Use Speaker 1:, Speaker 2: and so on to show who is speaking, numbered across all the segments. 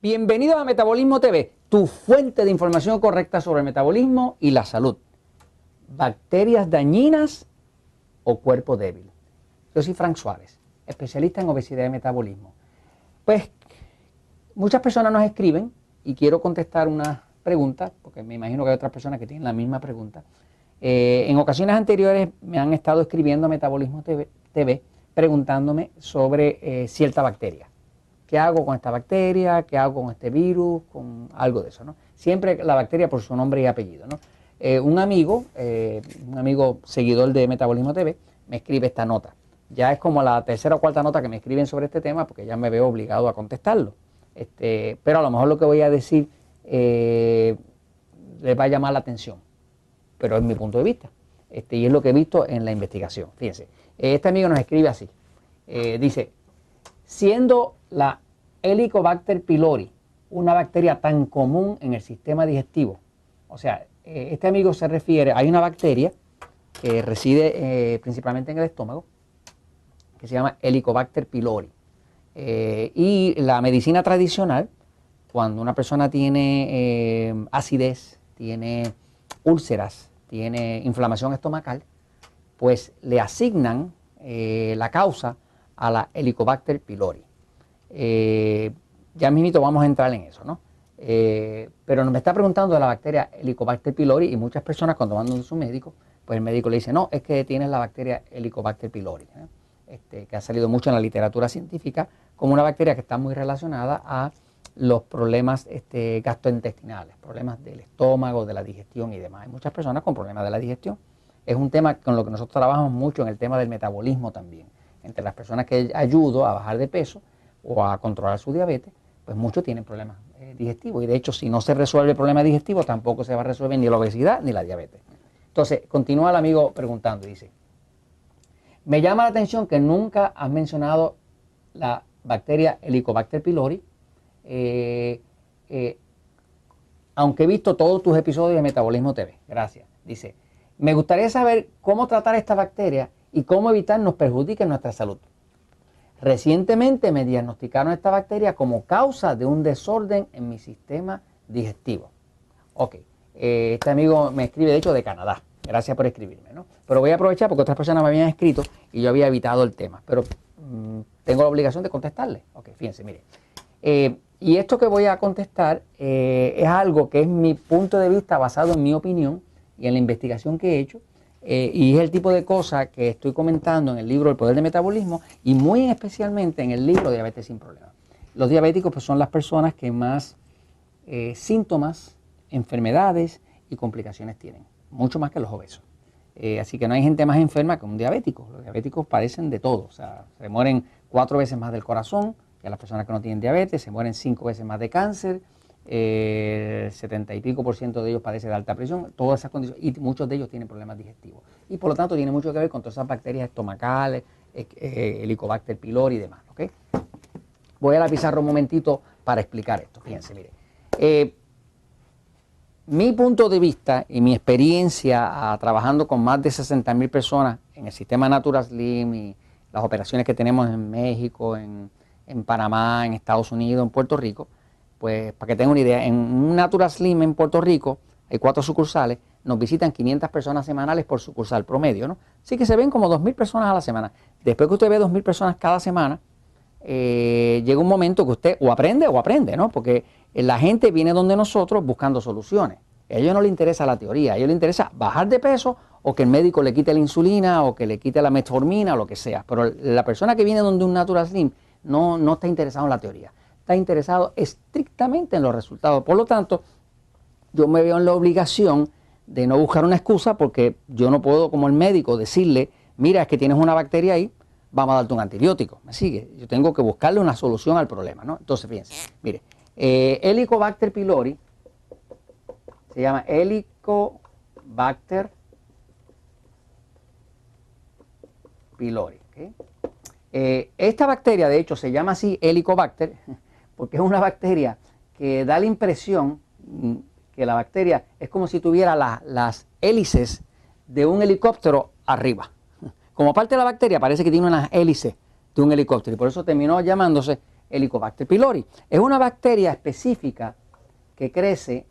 Speaker 1: Bienvenidos a Metabolismo TV, tu fuente de información correcta sobre el metabolismo y la salud. ¿Bacterias dañinas o cuerpo débil? Yo soy Frank Suárez, especialista en obesidad y metabolismo. Pues muchas personas nos escriben y quiero contestar una pregunta, porque me imagino que hay otras personas que tienen la misma pregunta. En ocasiones anteriores me han estado escribiendo a Metabolismo TV preguntándome sobre cierta bacteria. ¿Qué hago con esta bacteria? ¿Qué hago con este virus? Con algo de eso, ¿no? Siempre la bacteria por su nombre y apellido, ¿no? Un amigo seguidor de Metabolismo TV me escribe esta nota. Ya es como la tercera o cuarta nota que me escriben sobre este tema porque ya me veo obligado a contestarlo. Pero a lo mejor lo que voy a decir les va a llamar la atención, pero es mi punto de vista. Y es lo que he visto en la investigación. Fíjense, este amigo nos escribe así. Dice, siendo la Helicobacter pylori una bacteria tan común en el sistema digestivo, o sea, este amigo se refiere, hay una bacteria que reside principalmente en el estómago, que se llama Helicobacter pylori. Y la medicina tradicional, cuando una persona tiene acidez, tiene úlceras, tiene inflamación estomacal, pues le asignan la causa a la Helicobacter pylori. Ya mismito vamos a entrar en eso, ¿no? Pero me está preguntando de la bacteria Helicobacter pylori y muchas personas cuando van donde su médico, pues el médico le dice, no, es que tienes la bacteria Helicobacter pylori, que ha salido mucho en la literatura científica como una bacteria que está muy relacionada a los problemas gastrointestinales, problemas del estómago, de la digestión y demás. Hay muchas personas con problemas de la digestión. Es un tema con lo que nosotros trabajamos mucho en el tema del metabolismo también. Entre las personas que ayudo a bajar de peso o a controlar su diabetes, pues muchos tienen problemas digestivos. Y de hecho, si no se resuelve el problema digestivo, tampoco se va a resolver ni la obesidad ni la diabetes. Entonces, continúa el amigo preguntando y dice, me llama la atención que nunca has mencionado la bacteria Helicobacter pylori, aunque he visto todos tus episodios de Metabolismo TV. Gracias. Dice, me gustaría saber cómo tratar esta bacteria y cómo evitar nos perjudique nuestra salud. Recientemente me diagnosticaron esta bacteria como causa de un desorden en mi sistema digestivo. Ok, este amigo me escribe de hecho de Canadá. Gracias por escribirme, ¿no? Pero voy a aprovechar porque otras personas me habían escrito y yo había evitado el tema. Pero tengo la obligación de contestarle. Ok, fíjense, mire. Y esto que voy a contestar es algo que es mi punto de vista basado en mi opinión y en la investigación que he hecho. Y es el tipo de cosas que estoy comentando en el libro El Poder del Metabolismo y muy especialmente en el libro Diabetes sin Problemas. Los diabéticos pues, son las personas que más síntomas, enfermedades y complicaciones tienen, mucho más que los obesos. Así que no hay gente más enferma que un diabético. Los diabéticos padecen de todo, o sea, se mueren 4 veces más del corazón que las personas que no tienen diabetes, se mueren 5 veces más de cáncer, 70 y pico% de ellos padecen de alta presión, todas esas condiciones, y muchos de ellos tienen problemas digestivos. Y por lo tanto tiene mucho que ver con todas esas bacterias estomacales, Helicobacter pylori y demás. ¿Okay? Voy a la pizarra un momentito para explicar esto. Fíjense, mire. Mi punto de vista y mi experiencia trabajando con más de 60,000 personas en el sistema Natural Slim y las operaciones que tenemos en México, en Panamá, en Estados Unidos, en Puerto Rico, pues para que tengan una idea, en un Natural Slim en Puerto Rico hay 4 sucursales, nos visitan 500 personas semanales por sucursal promedio, ¿no? Así que se ven como 2,000 personas a la semana. Después que usted ve 2,000 personas cada semana, llega un momento que usted o aprende, ¿no? Porque la gente viene donde nosotros buscando soluciones. A ellos no les interesa la teoría, a ellos les interesa bajar de peso o que el médico le quite la insulina o que le quite la metformina o lo que sea. Pero la persona que viene donde un Natural Slim no está interesado en la teoría, está interesado estrictamente en los resultados. Por lo tanto, yo me veo en la obligación de no buscar una excusa porque yo no puedo como el médico decirle, mira, es que tienes una bacteria ahí, vamos a darte un antibiótico. ¿Me sigue? Yo tengo que buscarle una solución al problema, ¿no? Entonces, fíjense, mire, Helicobacter pylori se llama Helicobacter pylori. ¿Okay? Esta bacteria, de hecho, se llama así Helicobacter porque es una bacteria que da la impresión que la bacteria es como si tuviera las hélices de un helicóptero arriba. Como parte de la bacteria parece que tiene unas hélices de un helicóptero y por eso terminó llamándose Helicobacter pylori. Es una bacteria específica que crece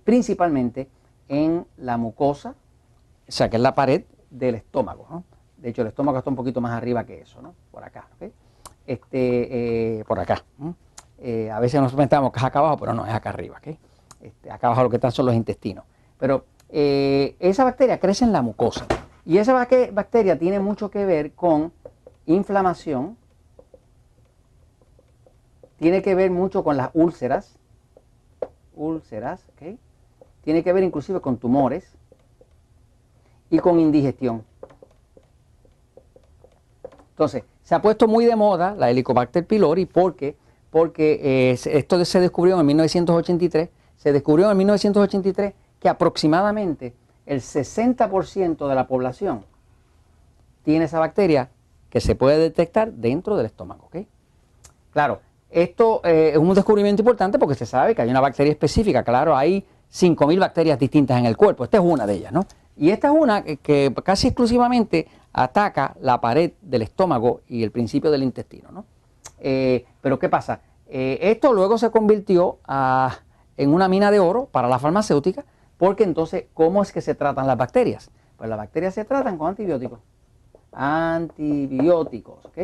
Speaker 1: principalmente en la mucosa, o sea, que es la pared del estómago, ¿no? De hecho, el estómago está un poquito más arriba que eso, ¿no? Por acá, ¿ok? Por acá. A veces nos pensamos que es acá abajo, pero no, es acá arriba, ¿ok? Acá abajo lo que están son los intestinos. Pero esa bacteria crece en la mucosa. Y esa bacteria tiene mucho que ver con inflamación, tiene que ver mucho con las úlceras, ¿ok? Tiene que ver inclusive con tumores y con indigestión. Entonces, se ha puesto muy de moda la Helicobacter pylori porque esto se descubrió en 1983. Se descubrió en 1983 que aproximadamente el 60% de la población tiene esa bacteria que se puede detectar dentro del estómago, ¿ok? Claro, esto es un descubrimiento importante porque se sabe que hay una bacteria específica. Claro, hay 5.000 bacterias distintas en el cuerpo. Esta es una de ellas, ¿no? Y esta es una que casi exclusivamente ataca la pared del estómago y el principio del intestino, ¿no? Pero ¿qué pasa? Esto luego se convirtió en una mina de oro para la farmacéutica, porque entonces, ¿cómo es que se tratan las bacterias? Pues las bacterias se tratan con antibióticos. Antibióticos, ¿ok?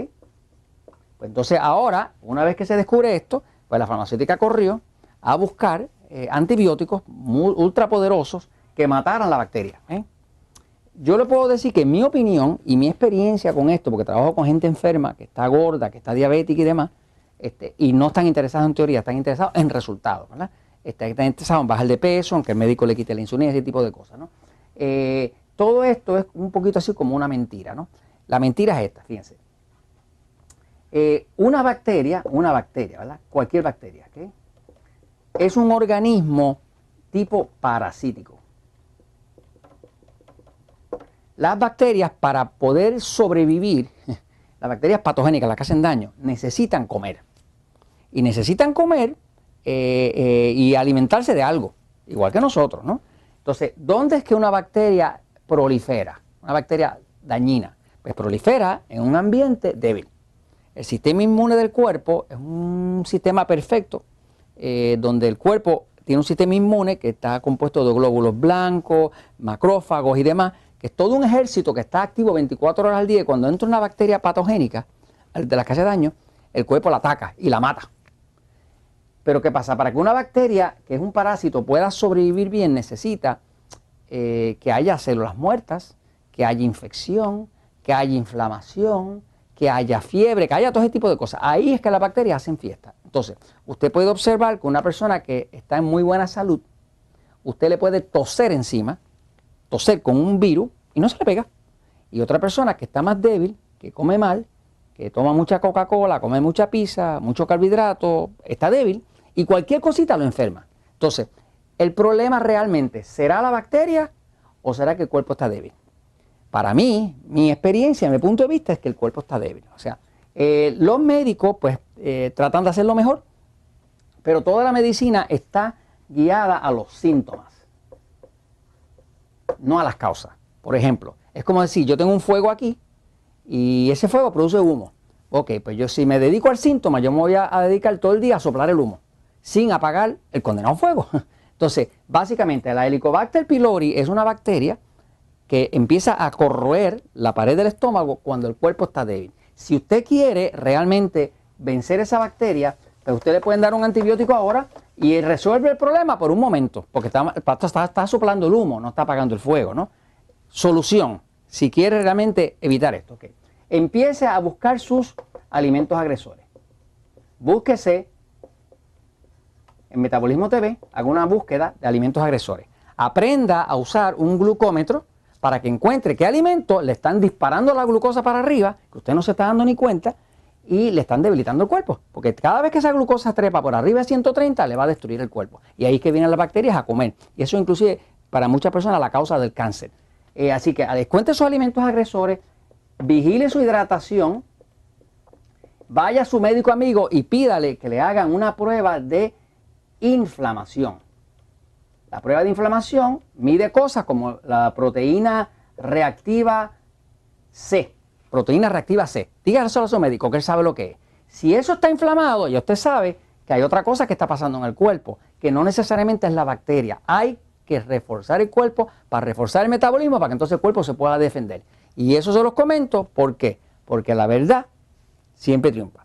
Speaker 1: Pues entonces ahora, una vez que se descubre esto, pues la farmacéutica corrió a buscar antibióticos ultrapoderosos que mataran la bacteria, ¿eh? Yo le puedo decir que mi opinión y mi experiencia con esto, porque trabajo con gente enferma, que está gorda, que está diabética y demás, y no están interesados en teoría, están interesados en resultados, ¿verdad? Están interesados en bajar de peso, en que el médico le quite la insulina, ese tipo de cosas, ¿no? Todo esto es un poquito así como una mentira, ¿no? La mentira es esta, fíjense. Una bacteria, ¿verdad? Cualquier bacteria, ¿ok? Es un organismo tipo parasítico. Las bacterias, para poder sobrevivir, las bacterias patogénicas, las que hacen daño, necesitan comer. Y necesitan comer y alimentarse de algo, igual que nosotros, ¿no? Entonces, ¿dónde es que una bacteria prolifera? Una bacteria dañina. Pues prolifera en un ambiente débil. El sistema inmune del cuerpo es un sistema perfecto, donde el cuerpo tiene un sistema inmune que está compuesto de glóbulos blancos, macrófagos y demás, que es todo un ejército que está activo 24 horas al día, y cuando entra una bacteria patogénica, de las que hace daño, el cuerpo la ataca y la mata. Pero ¿qué pasa? Para que una bacteria, que es un parásito, pueda sobrevivir bien, necesita que haya células muertas, que haya infección, que haya inflamación, que haya fiebre, que haya todo ese tipo de cosas. Ahí es que las bacterias hacen fiesta. Entonces, usted puede observar que una persona que está en muy buena salud, usted le puede toser encima, toser con un virus y no se le pega. Y otra persona que está más débil, que come mal, que toma mucha Coca-Cola, come mucha pizza, mucho carbohidrato, está débil y cualquier cosita lo enferma. Entonces, el problema realmente, ¿será la bacteria o será que el cuerpo está débil? Para mí, mi experiencia, mi punto de vista es que el cuerpo está débil. O sea, los médicos pues tratan de hacerlo mejor, pero toda la medicina está guiada a los síntomas, no a las causas. Por ejemplo, es como decir, yo tengo un fuego aquí y ese fuego produce humo. Ok, pues yo si me dedico al síntoma, yo me voy a dedicar todo el día a soplar el humo, sin apagar el condenado fuego. Entonces, básicamente, la Helicobacter pylori es una bacteria que empieza a corroer la pared del estómago cuando el cuerpo está débil. Si usted quiere realmente vencer esa bacteria, pues usted le pueden dar un antibiótico ahora y resuelve el problema por un momento, porque está soplando el humo, no está apagando el fuego, ¿no? Solución, si quiere realmente evitar esto, okay. Empiece a buscar sus alimentos agresores. Búsquese en Metabolismo TV, haga una búsqueda de alimentos agresores. Aprenda a usar un glucómetro para que encuentre qué alimentos le están disparando la glucosa para arriba, que usted no se está dando ni cuenta, y le están debilitando el cuerpo. Porque cada vez que esa glucosa trepa por arriba de 130, le va a destruir el cuerpo. Y ahí es que vienen las bacterias a comer. Y eso inclusive para muchas personas la causa del cáncer. Así que descuente sus alimentos agresores, vigile su hidratación, vaya a su médico amigo y pídale que le hagan una prueba de inflamación. La prueba de inflamación mide cosas como la proteína reactiva C. Proteína reactiva C. Dígaselo a su médico que él sabe lo que es. Si eso está inflamado, ya usted sabe que hay otra cosa que está pasando en el cuerpo, que no necesariamente es la bacteria. Hay que reforzar el cuerpo para reforzar el metabolismo para que entonces el cuerpo se pueda defender. Y eso se los comento, ¿por qué? Porque la verdad siempre triunfa.